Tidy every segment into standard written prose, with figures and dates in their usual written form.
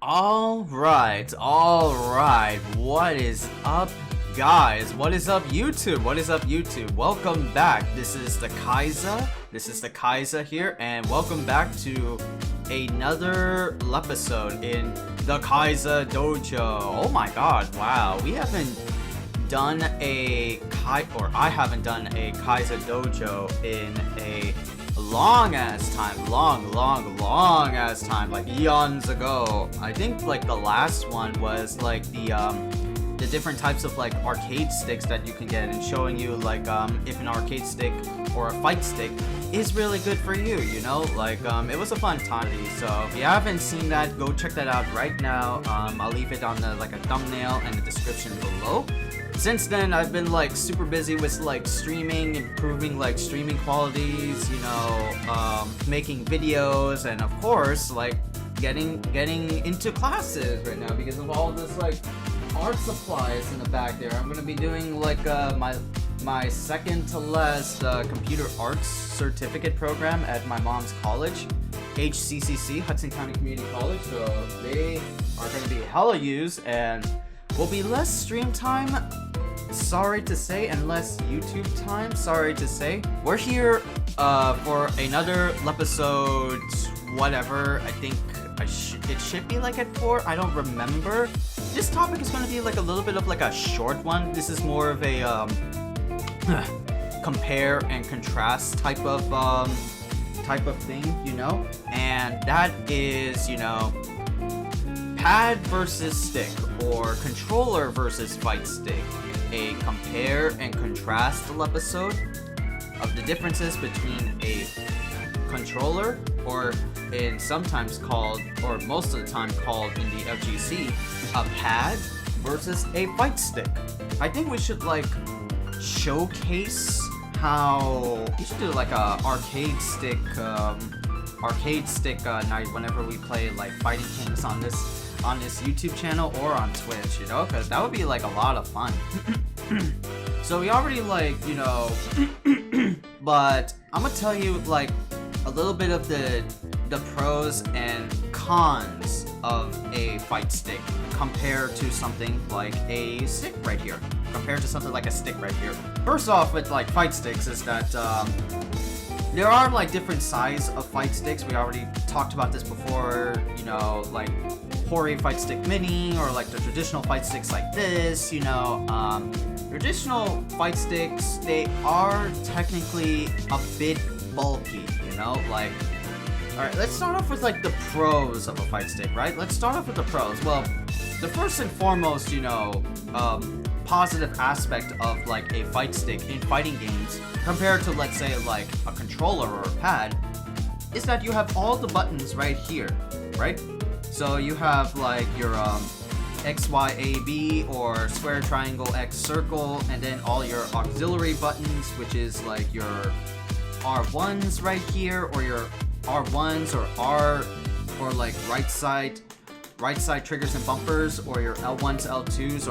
Alright, what is up, guys? What is up, YouTube? Welcome back. This is the Khaiza here, and welcome back to another episode in the Khaiza Dojo. Oh my god, wow. We haven't done I haven't done a Khaiza Dojo in a long ass time, long ass time, like eons ago. I think like the last one was like the different types of like arcade sticks that you can get, and showing you like if an arcade stick or a fight stick is really good for you, you know, like it was a fun time. So if you haven't seen that, go check that out right now. I'll leave it on the like a thumbnail and the description below. Since then, I've been like super busy with like streaming, improving like streaming qualities, you know, making videos, and of course like getting into classes right now because of all this like art supplies in the back there. I'm gonna be doing like my second to last computer arts certificate program at my mom's college, HCCC, Hudson County Community College. So they are gonna be hella used and will be less stream time, sorry to say, and less YouTube time, sorry to say. We're here for another episode, whatever. I think it should be like at 4, I don't remember. This topic is going to be like a little bit of like a short one. This is more of a compare and contrast type of thing, you know, and that is, you know, pad versus stick or controller versus fight stick. A compare and contrast episode of the differences between a controller, or sometimes called, or most of the time called in the FGC, a pad versus a fight stick. I think we should like showcase how we should do like a arcade stick night whenever we play like Fighting Kings on this YouTube channel or on Twitch, you know, because that would be like a lot of fun. So we already like, you know, but I'm gonna tell you like a little bit of the pros and cons of a fight stick compared to something like a stick right here. First off, with like fight sticks is that there are like different sizes of fight sticks. We already talked about this before, you know, like Hori fight stick mini, or like the traditional fight sticks like this, you know. Traditional fight sticks, they are technically a bit bulky, you know, like. Alright, let's start off with like the pros of a fight stick, right? Let's start off with the pros. Well, the first and foremost, you know, positive aspect of like a fight stick in fighting games compared to, let's say, like a controller or a pad, is that you have all the buttons right here, right? So you have like your X, Y, A, B, or square, triangle, X, circle, and then all your auxiliary buttons, which is like your R1s right here, or your R1s, or R, or like right side triggers and bumpers, or your L1s, L2s,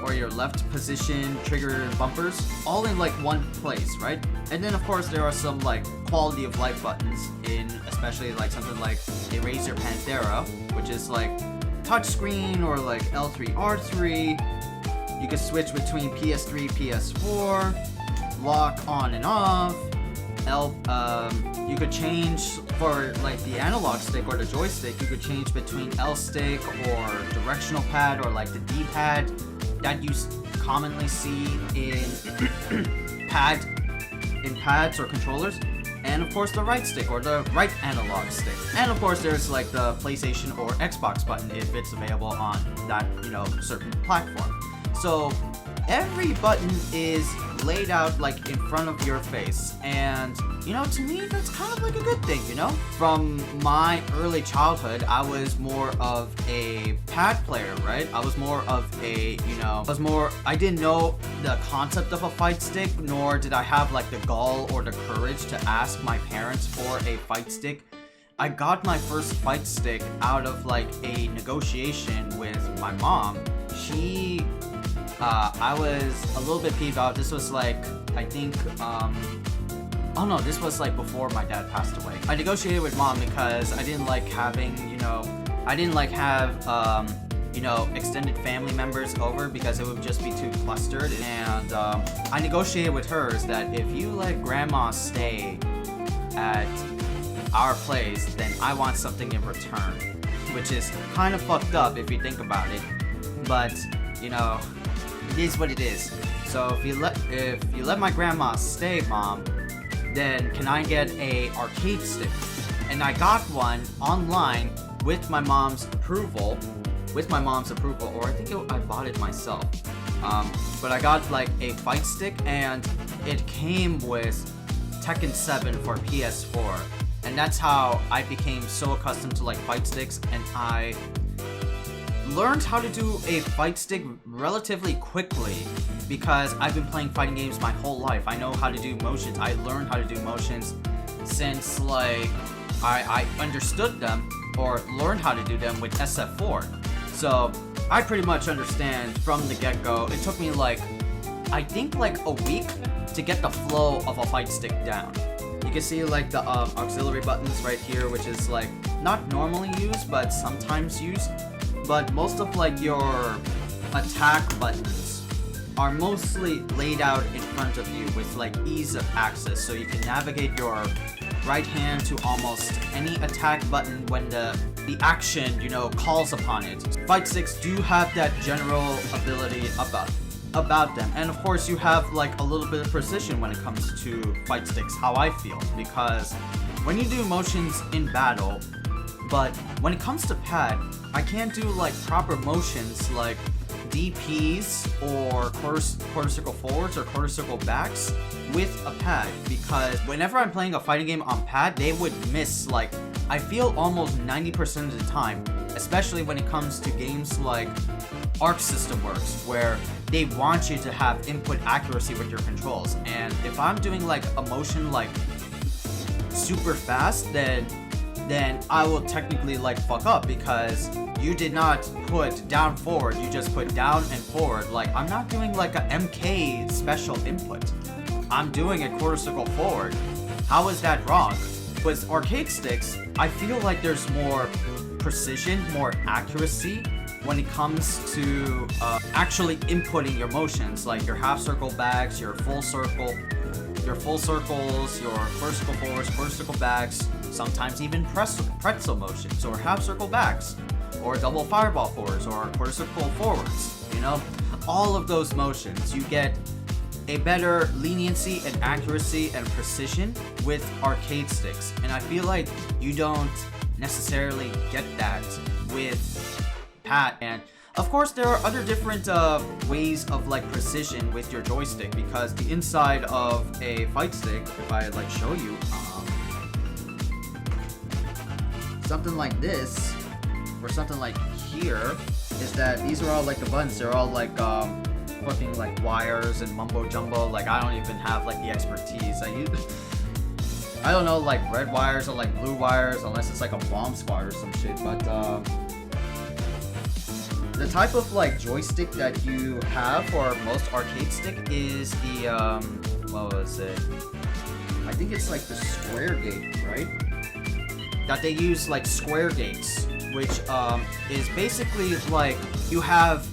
or your left position trigger and bumpers, all in like one place, right? And then of course there are some like quality of life buttons in, especially like something like a Razer Panthera, which is like touchscreen, or like L3, R3. You can switch between PS3, PS4, lock on and off. You could change for like the analog stick or the joystick. You could change between L stick or directional pad, or like the D pad that you commonly see in pads or controllers, and of course the right stick or the right analog stick. And of course there's like the PlayStation or Xbox button if it's available on that, you know, certain platform. So every button is laid out like in front of your face, and you know, to me that's kind of like a good thing, you know. From my early childhood, I was more of a pad player, right? I was more of a, you know, I didn't know the concept of a fight stick, nor did I have like the gall or the courage to ask my parents for a fight stick. I got my first fight stick out of like a negotiation with my mom. I was a little bit peeved out. This was like, I think Oh no, this was like before my dad passed away. I negotiated with mom because I didn't like having, I didn't like have, extended family members over because it would just be too clustered. And I negotiated with her that if you let grandma stay at our place, then I want something in return. Which is kind of fucked up if you think about it. But, it is what it is. So if you let my grandma stay, mom, then can I get a arcade stick? And I got one online with my mom's approval, or I think I bought it myself. But I got like a fight stick, and it came with Tekken 7 for PS4. And that's how I became so accustomed to like fight sticks, and I learned how to do a fight stick relatively quickly because I've been playing fighting games my whole life. I know how to do motions. I learned how to do motions since like I understood them or learned how to do them with SF4. So I pretty much understand from the get-go. It took me like, I think like a week to get the flow of a fight stick down. You can see like the auxiliary buttons right here, which is like not normally used but sometimes used. But most of like your attack buttons are mostly laid out in front of you with like ease of access, so you can navigate your right hand to almost any attack button when the action, calls upon it. Fight sticks do have that general ability about them, and of course you have like a little bit of precision when it comes to fight sticks, how I feel, because when you do motions in battle, but when it comes to pad, I can't do like proper motions like DPs or quarter circle forwards or quarter circle backs with a pad, because whenever I'm playing a fighting game on pad, they would miss like, I feel almost 90% of the time, especially when it comes to games like Arc System Works, where they want you to have input accuracy with your controls. And if I'm doing like a motion like super fast, then I will technically like fuck up because you did not put down forward, you just put down and forward. Like, I'm not doing like a MK special input. I'm doing a quarter circle forward. How is that wrong? With arcade sticks, I feel like there's more precision, more accuracy when it comes to actually inputting your motions, like your half circle backs, your full circles, your quarter circle forwards, quarter circle backs, sometimes even pretzel motions, or half circle backs, or double fireball forwards, or quarter circle forwards. All of those motions, you get a better leniency and accuracy and precision with arcade sticks, and I feel like you don't necessarily get that with pad. And of course there are other different ways of like precision with your joystick, because the inside of a fight stick, if I like show you something like this or something like here, is that these are all like the buttons, they're all like fucking like wires and mumbo jumbo. Like, I don't even have like the expertise. I don't know like red wires or like blue wires unless it's like a bomb squad or some shit. But the type of like joystick that you have for most arcade stick is the what was it? I think it's like the square gate, right? That they use like square gates, which is basically like you have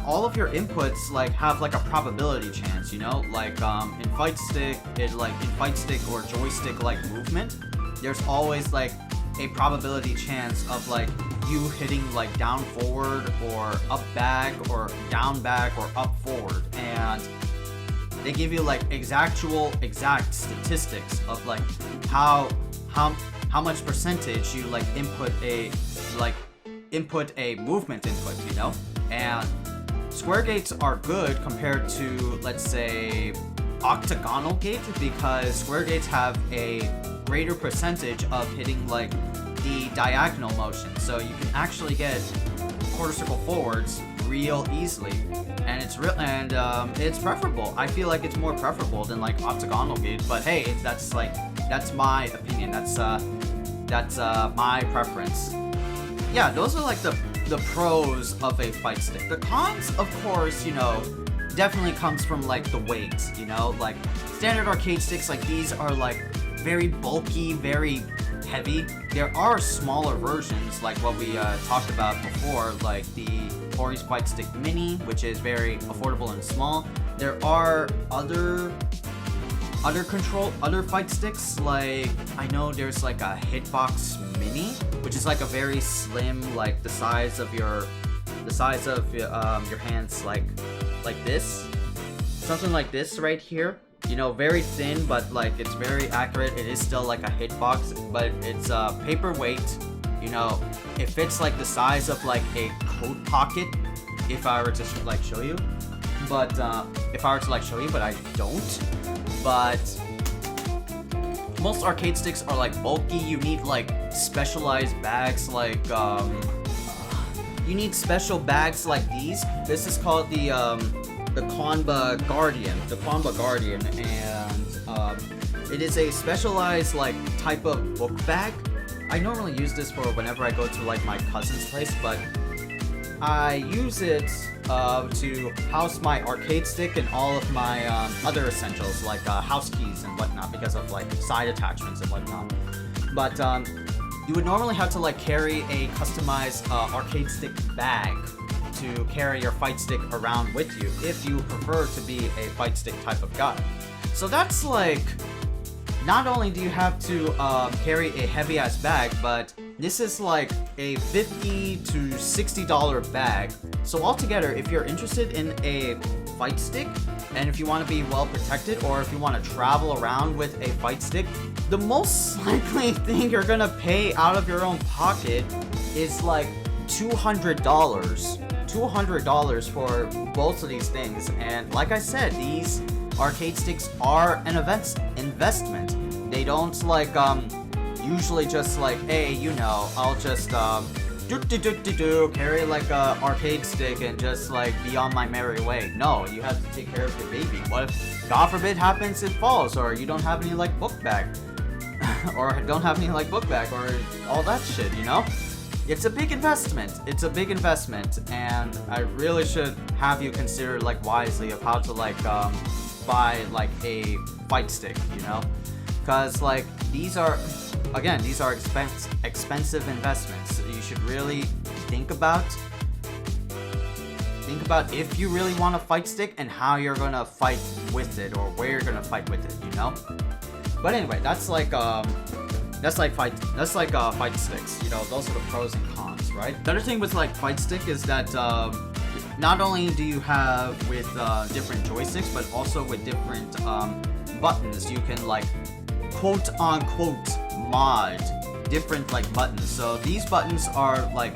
all of your inputs like have like a probability chance, like in fight stick or joystick like movement, there's always like a probability chance of like you hitting like down forward or up back or down back or up forward, and they give you like exact statistics of like how much percentage you like input a movement input, and square gates are good compared to, let's say, octagonal gate, because square gates have a greater percentage of hitting like the diagonal motion, so you can actually get quarter circle forwards real easily, and it's preferable. I feel like it's more preferable than like octagonal gate, but hey, that's my opinion. That's my preference. Yeah, those are like the pros of a fight stick. The cons, of course, definitely comes from like the weight, you know, like standard arcade sticks like these are like very bulky, very heavy. There are smaller versions like what we talked about before, like the Ori's Fight Stick Mini, which is very affordable and small. There are other fight sticks, like I know there's like a Hitbox Mini, which is like a very slim, like the size of your hands, like this, something like this right here, you know, very thin, but like it's very accurate. It is still like a hitbox, but it's paperweight, you know, it fits like the size of like a coat pocket if I were to like show you, but but I don't. But most arcade sticks are like bulky. You need like specialized bags, like you need special bags like these. This is called the Qanba Guardian, and it is a specialized like type of book bag. I normally use this for whenever I go to like my cousin's place, but I use it to house my arcade stick and all of my other essentials like house keys and whatnot, because of like side attachments and whatnot. But you would normally have to like carry a customized arcade stick bag to carry your fight stick around with you if you prefer to be a fight stick type of guy. So that's like, not only do you have to carry a heavy ass bag, but this is like a $50 to $60 bag. So altogether, if you're interested in a fight stick, and if you want to be well protected, or if you want to travel around with a fight stick, the most likely thing you're gonna pay out of your own pocket is like $200 for both of these things. And like I said, these arcade sticks are an investment. They don't like usually just like, hey, you know, I'll just carry like a arcade stick and just like be on my merry way. No, you have to take care of your baby. What if, God forbid, happens, it falls, or you don't have any like book bag, or all that shit, you know? It's a big investment. And I really should have you consider like wisely of how to like buy like a fight stick, you know? Because like these are expensive investments. You should really think about if you really want a fight stick and how you're gonna fight with it, or where you're gonna fight with it, you know? But anyway, that's like fight sticks, you know, those are the pros and cons, right? The other thing with like fight stick is that not only do you have with different joysticks, but also with different buttons, you can like quote unquote mod different like buttons. So these buttons are like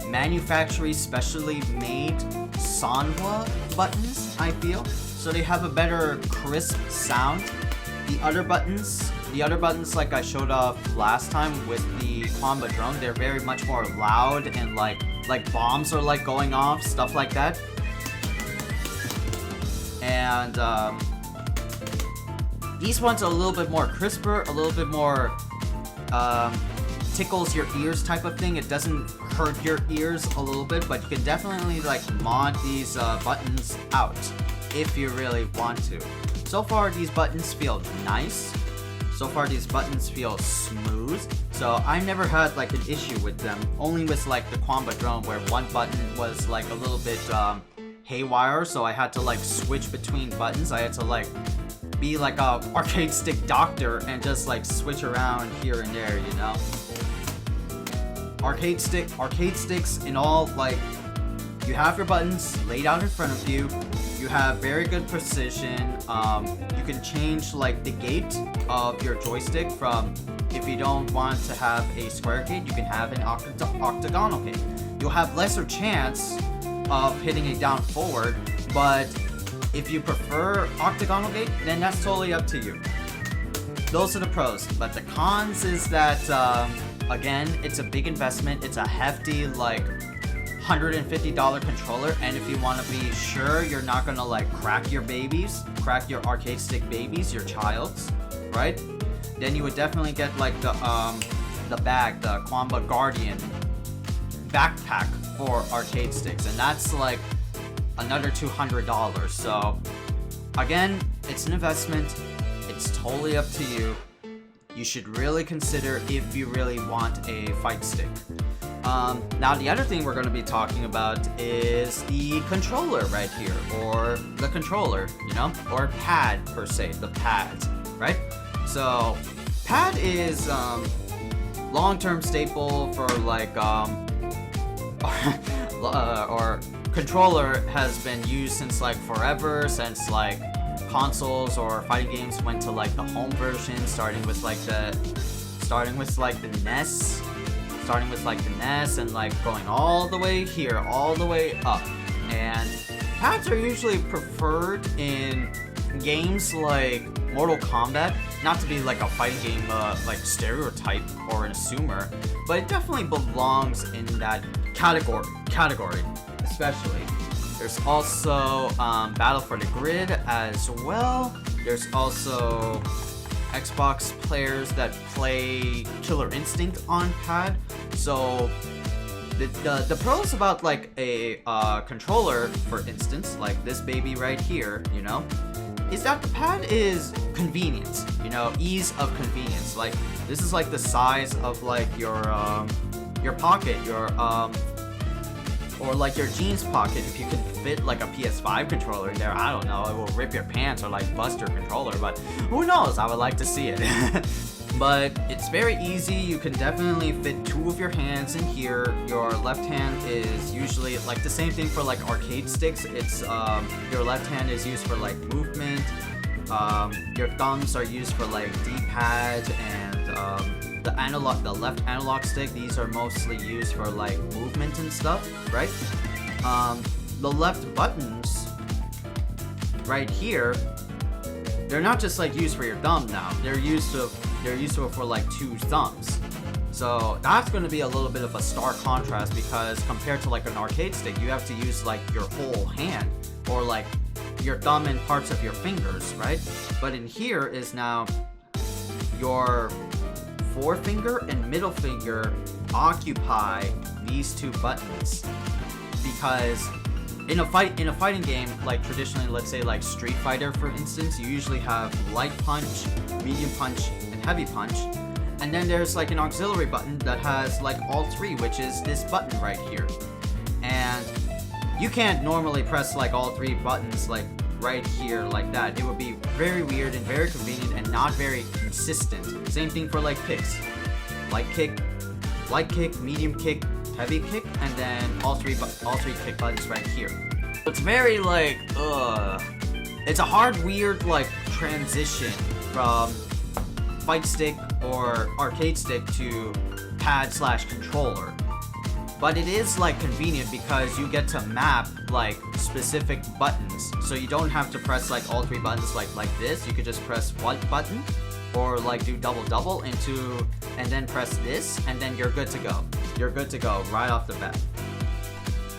manufactured, specially made Sanwa buttons, I feel. So they have a better crisp sound. The other buttons like I showed off last time with the Qanba drum, they're very much more loud and like bombs are like going off, stuff like that. And these ones are a little bit more crisper, a little bit more tickles your ears type of thing. It doesn't hurt your ears a little bit, but you can definitely like mod these buttons out if you really want to. So far these buttons feel nice. So far these buttons feel smooth. So I never had like an issue with them. Only with like the Qanba drone, where one button was like a little bit haywire, so I had to like switch between buttons. I had to like be like a arcade stick doctor and just like switch around here and there, you know? Arcade sticks in all, like, you have your buttons laid out in front of you. You have very good precision. You can change like the gate of your joystick from, if you don't want to have a square gate, you can have an octagonal gate. You'll have lesser chance of hitting it down forward, but if you prefer octagonal gate, then that's totally up to you. Those are the pros, but the cons is that again, it's a big investment. It's a hefty like $150 controller, and if you want to be sure you're not gonna like crack your arcade stick babies, your child's, right? Then you would definitely get like the bag, the Qanba Guardian backpack for arcade sticks, and that's like another $200. So again, it's an investment. It's totally up to you. You should really consider if you really want a fight stick. Now the other thing we're going to be talking about is the controller right here, or the controller, you know, or pad per se, the pads, right? So pad is long-term staple for like or controller has been used since like forever, since like consoles or fighting games went to like the home version, starting with like the NES, and like going all the way here, all the way up. And pads are usually preferred in games like Mortal Kombat, not to be like a fighting game like stereotype or an assumer, but it definitely belongs in that category especially. There's also Battle for the Grid as well. There's also Xbox players that play Killer Instinct on pad. So the pros about like a controller, for instance, like this baby right here, you know, is that the pad is convenience, you know, ease of convenience. Like this is like the size of like your pocket, or like your jeans pocket. If you can fit like a PS5 controller in there, I don't know, it will rip your pants or like bust your controller, but who knows, I would like to see it. But it's very easy. You can definitely fit two of your hands in here. Your left hand is usually like the same thing for like arcade sticks. It's your left hand is used for like movement. Your thumbs are used for like D-pads, and the left analog stick, these are mostly used for like movement and stuff, right? The left buttons right here, they're not just like used for your thumb now. They're used to it for like two thumbs. So that's going to be a little bit of a stark contrast, because compared to like an arcade stick, you have to use like your whole hand, or like your thumb and parts of your fingers, right? But in here is now your forefinger and middle finger occupy these two buttons, because in a fighting game, like traditionally, let's say like Street Fighter for instance, you usually have light punch, medium punch, and heavy punch. And then there's like an auxiliary button that has like all three, which is this button right here. And you can't normally press like all three buttons like right here like that. It would be very weird and very convenient and not very consistent. Same thing for like kicks. Light kick, medium kick, heavy kick, and then all three kick buttons right here. It's very like it's a hard, weird like transition from fight stick or arcade stick to pad/controller. But it is like convenient because you get to map like specific buttons, so you don't have to press like all three buttons like this. You could just press one button, or like do double into, and then press this, and then you're good to go. You're good to go right off the bat.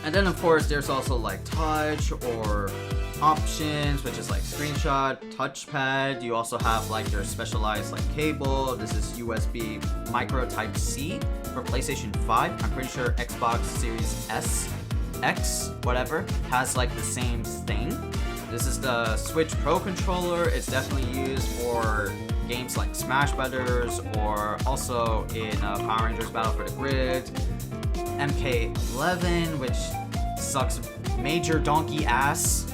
And then of course there's also like touch or options, which is like screenshot, touchpad. You also have like your specialized like cable. This is USB micro type C for PlayStation 5. I'm pretty sure Xbox Series S, X, whatever, has like the same thing. This is the Switch Pro controller. It's definitely used for games like Smash Brothers, or also in Power Rangers Battle for the Grid, MK11, which sucks major donkey ass.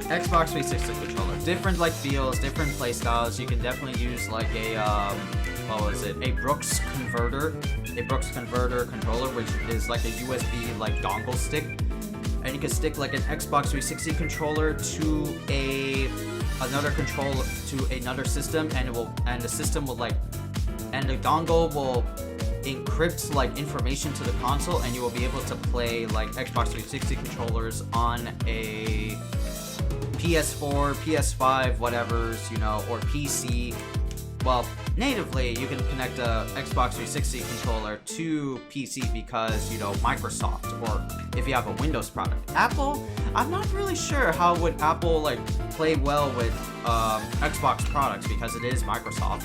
Xbox 360 controller, different like feels, different play styles. You can definitely use like a a Brooks converter controller, which is like a USB like dongle stick, and you can stick like an Xbox 360 controller to another controller to another system, and the system will and the dongle will encrypt like information to the console, and you will be able to play like Xbox 360 controllers on a PS4, PS5, whatever's, you know, or PC. Well, natively, you can connect a Xbox 360 controller to PC because, you know, Microsoft, or if you have a Windows product. Apple, I'm not really sure how would Apple like play well with Xbox products, because it is Microsoft.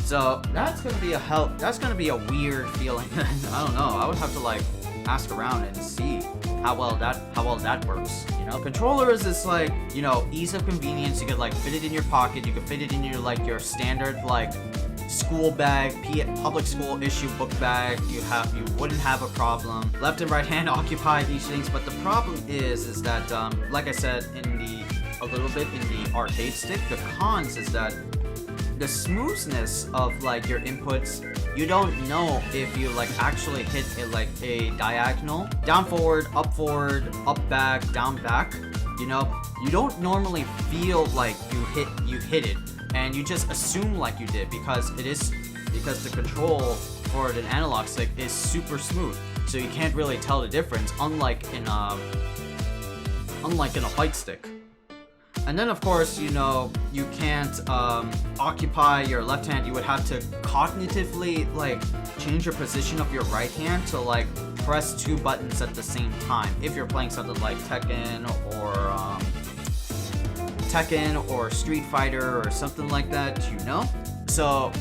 So that's gonna be a weird feeling. I don't know. I would have to like ask around and see how well that works. You know, controllers is like, you know, ease of convenience. You could like fit it in your pocket. You could fit it in your like your standard like school bag, public school issue book bag. You wouldn't have a problem. Left and right hand occupy these things, but the problem is that like I said a little bit in the arcade stick, the cons is that the smoothness of like your inputs, you don't know if you like actually hit a diagonal, down forward, up back, down back. You know, you don't normally feel like you hit it, and you just assume like you did because the control for an analog stick is super smooth, so you can't really tell the difference, unlike in a fight stick. And then of course, you know, you can't occupy your left hand. You would have to cognitively like change your position of your right hand to like press 2 buttons at the same time if you're playing something like Tekken or Street Fighter or something like that, you know. So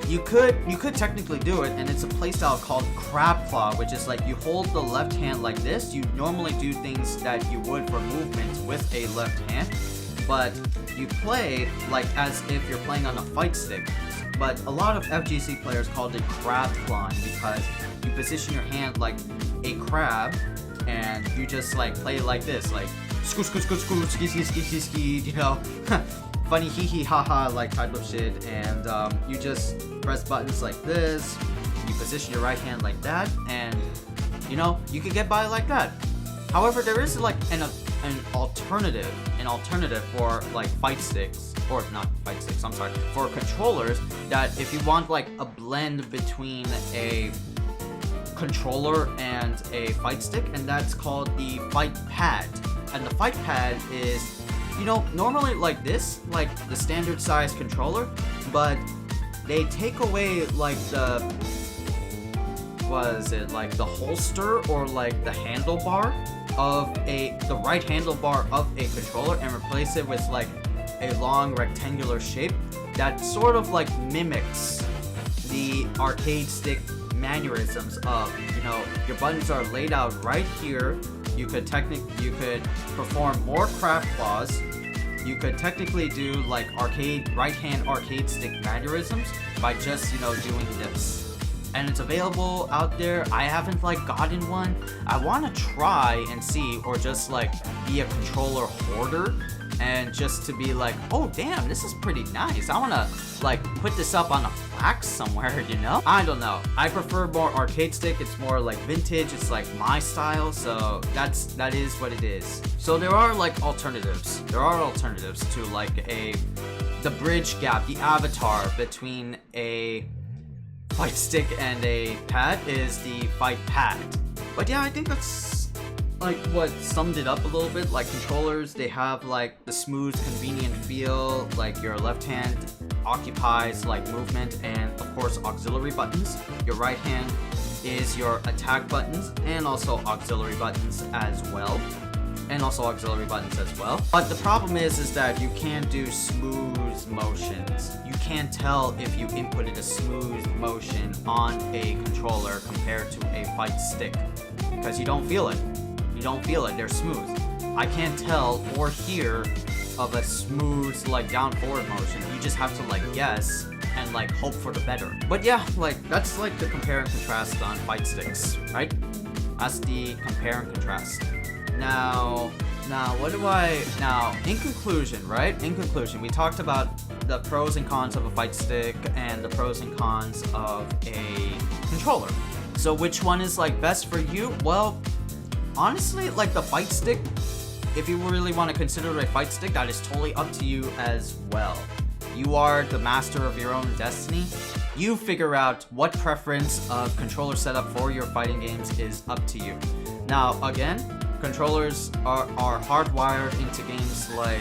you could technically do it, and it's a playstyle called crab claw, which is like you hold the left hand like this. You normally do things that you would for movement with a left hand, but you play like as if you're playing on a fight stick. But a lot of FGC players called it crab clawing because you position your hand like a crab, and you just like play like this, like scoot, ski, you know, funny hee hee ha ha like type of shit, and you just press buttons like this. You position your right hand like that, and you know, you could get by like that. However, there is like an alternative for like fight sticks, or not fight sticks, I'm sorry, for controllers, that if you want like a blend between a controller and a fight stick, and that's called the fight pad. And the fight pad is, you know, normally like this, like the standard size controller, but they take away like the holster or like the handlebar of the right handlebar of a controller, and replace it with like a long rectangular shape that sort of like mimics the arcade stick mannerisms of, you know, your buttons are laid out right here. You could perform more crab claws. You could technically do like right hand arcade stick mannerisms by just, you know, doing this. And it's available out there. I haven't like gotten one. I want to try and see, or just like be a controller hoarder and just to be like, oh damn, this is pretty nice. I want to like put this up on a plaque somewhere, you know? I don't know. I prefer more arcade stick. It's more like vintage. It's like my style. So that is what it is. So there are like alternatives. There are alternatives to like the bridge gap, the avatar between a fight stick and a pad is the fight pad. But yeah, I think that's like what summed it up a little bit. Like controllers, they have like the smooth, convenient feel, like your left hand occupies like movement and of course auxiliary buttons. Your right hand is your attack buttons and also auxiliary buttons as well. But the problem is that you can't do smooth motions. You can't tell if you inputted a smooth motion on a controller compared to a fight stick, because you don't feel it. They're smooth. I can't tell or hear of a smooth like down forward motion. You just have to like guess and like hope for the better. But yeah, like that's like the compare and contrast on fight sticks, right? That's the compare and contrast. Now, in conclusion, we talked about the pros and cons of a fight stick and the pros and cons of a controller. So which one is like best for you? Well, honestly, like the fight stick, if you really want to consider it a fight stick, that is totally up to you as well. You are the master of your own destiny. You figure out what preference of controller setup for your fighting games is up to you. Now, again, controllers are hardwired into games like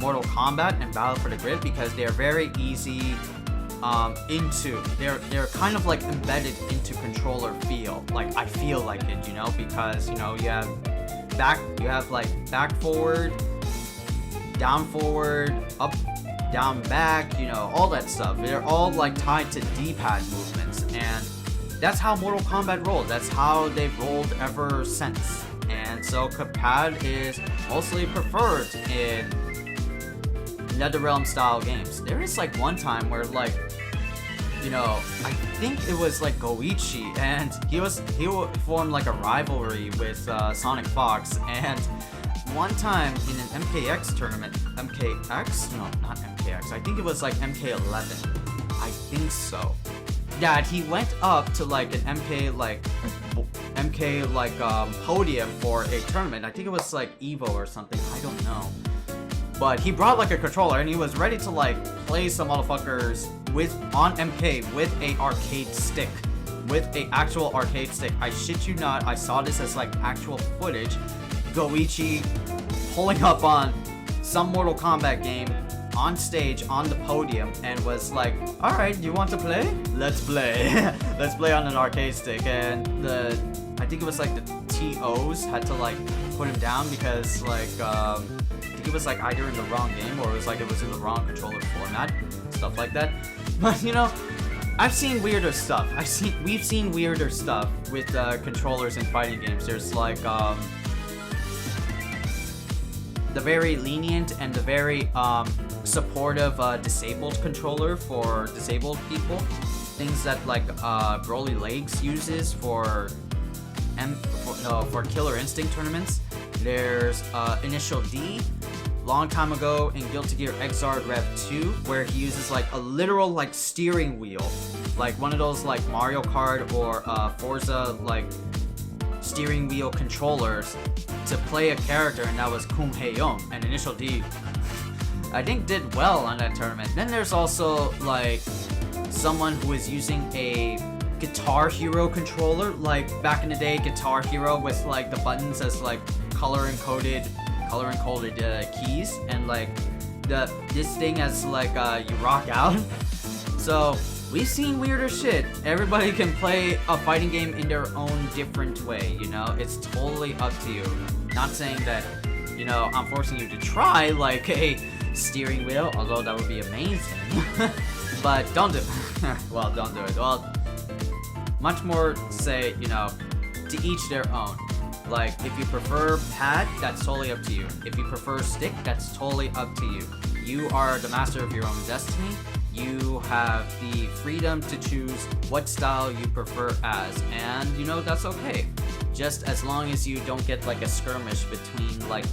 Mortal Kombat and Battle for the Grid because they're very easy they're kind of like embedded into controller feel. Like I feel like it, you know, because you know you have back forward, down forward, up, down back, you know, all that stuff. They're all like tied to D-pad movements, and that's how Mortal Kombat rolled. That's how they've rolled ever since. And so Pad is mostly preferred in NetherRealm style games. There is like one time where like, you know, I think it was like Goichi, and he formed like a rivalry with Sonic Fox, and one time in an MKX tournament, MKX? No, not MKX. I think it was like MK11. I think so. Yeah, he went up to like an MK podium for a tournament. I think it was like Evo or something. I don't know. But he brought like a controller and he was ready to like play some motherfuckers on MK with a arcade stick. With a actual arcade stick. I shit you not, I saw this as like actual footage. Goichi pulling up on some Mortal Kombat game on stage on the podium and was like, alright, you want to play? Let's play. Let's play on an arcade stick. And I think it was like the TOs had to like put him down because like I think it was like either in the wrong game or it was in the wrong controller format, stuff like that. But you know, I've seen weirder stuff. We've seen weirder stuff with controllers in fighting games. There's like the very lenient and the very supportive disabled controller for disabled people. Things that like Broly Legs uses for Killer Instinct tournaments. There's Initial D, long time ago in Guilty Gear Xrd Rev 2, where he uses like a literal like steering wheel, like one of those like Mario Kart or Forza like steering wheel controllers to play a character, and that was Kum Hae-young. And Initial D, I think, did well on that tournament. Then there's also like someone who is using a Guitar Hero controller, like back in the day Guitar Hero with like the buttons as like color encoded keys, and like this thing as like you rock out. So we've seen weirder shit. Everybody can play a fighting game in their own different way, you know? It's totally up to you. Not saying that, you know, I'm forcing you to try like a steering wheel, although that would be amazing. But don't do it. Well, don't do it. Well, much more say, you know, to each their own. Like, if you prefer pad, that's totally up to you. If you prefer stick, that's totally up to you. You are the master of your own destiny. You have the freedom to choose what style you prefer as, and you know, that's okay. Just as long as you don't get like a skirmish between like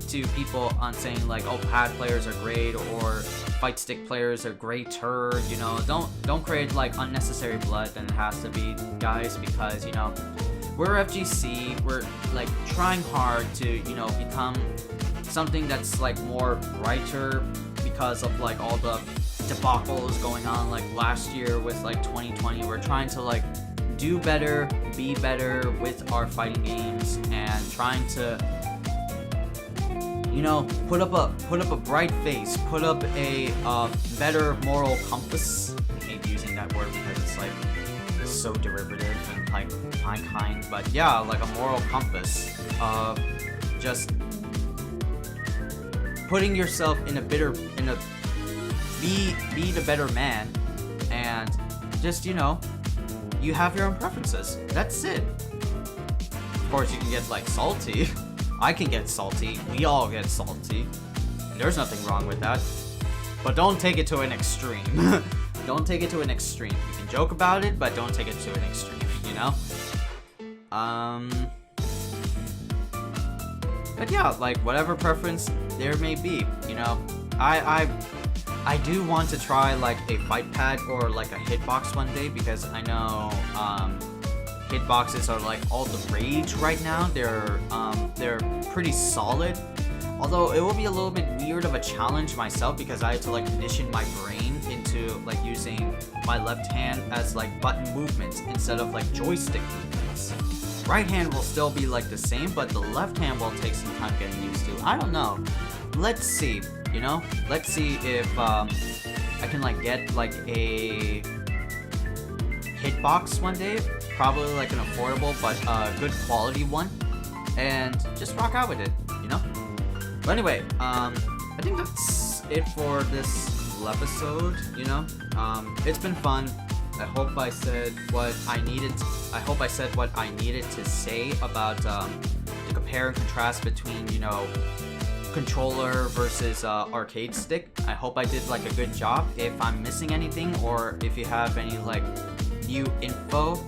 two people on saying like, oh, pad players are great or fight stick players are greater, you know, don't create like unnecessary blood. And it has to be guys, because you know, we're FGC, we're like trying hard to, you know, become something that's like more brighter because of like all the debacles going on like last year with like 2020. We're trying to like do better, be better with our fighting games, and trying to, you know, put up a bright face, put up a better moral compass. I hate using that word because it's like so derivative and like kind, but yeah, like a moral compass of just putting yourself in a be the better man, and just, you know, you have your own preferences. That's it. Of course, you can get like salty. I can get salty. We all get salty. There's nothing wrong with that. But don't take it to an extreme. Don't take it to an extreme. You can joke about it, but don't take it to an extreme, you know? But yeah, like whatever preference there may be, you know, I do want to try like a fight pad or like a hitbox one day, because I know hitboxes are like all the rage right now. They're pretty solid. Although it will be a little bit weird of a challenge myself, because I have to like condition my brain into like using my left hand as like button movements instead of like joystick movements. Right hand will still be like the same, but the left hand will take some time getting used to. I don't know. Let's see, you know? Let's see if I can like get like a hitbox one day. Probably like an affordable but good quality one. And just rock out with it, you know? But anyway, I think that's it for this episode, you know? It's been fun. I hope I said what I needed. I hope I said what I needed to say about the compare and contrast between, you know, controller versus arcade stick. I hope I did like a good job. If I'm missing anything, or if you have any like new info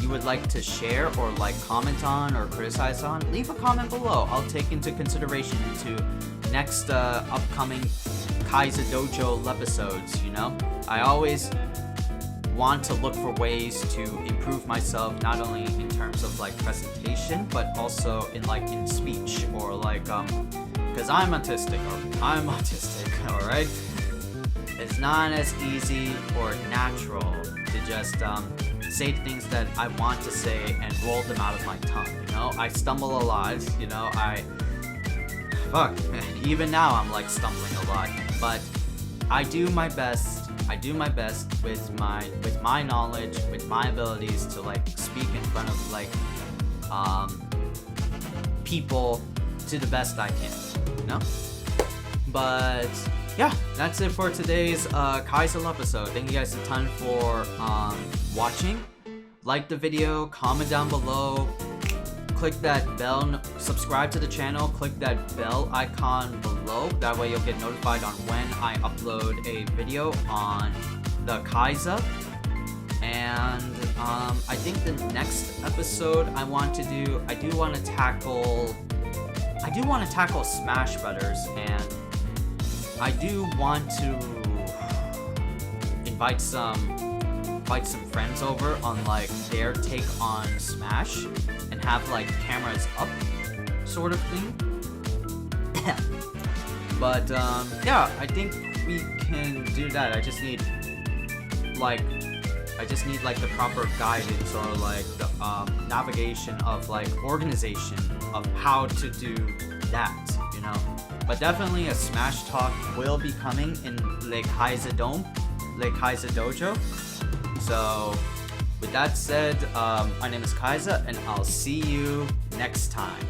you would like to share or like comment on or criticize on, leave a comment below. I'll take into consideration into next upcoming Khaiza Dojo episodes. You know, I always want to look for ways to improve myself, not only in terms of like presentation, but also in like in speech, or like because I'm autistic, all right. It's not as easy or natural to just say things that I want to say and roll them out of my tongue. You know, I stumble a lot. You know, even now I'm like stumbling a lot, but I do my best. I do my best with my knowledge, with my abilities to like speak in front of like people to the best I can, you know? But yeah, that's it for today's Khaiza episode. Thank you guys a ton for watching. Like the video, comment down below, click that bell, subscribe to the channel, click that bell icon below. That way you'll get notified on when I upload a video on the Khaiza. And I think the next episode I do want to tackle Smash Brothers, and I do want to invite some friends over on like their take on Smash and have like cameras up sort of thing. But yeah, I think we can do that. I just need like the proper guidance, or like the navigation of like organization of how to do that, you know. But definitely a Smash talk will be coming in Le Khaiza Dojo. So with that said, my name is Khaiza, and I'll see you next time.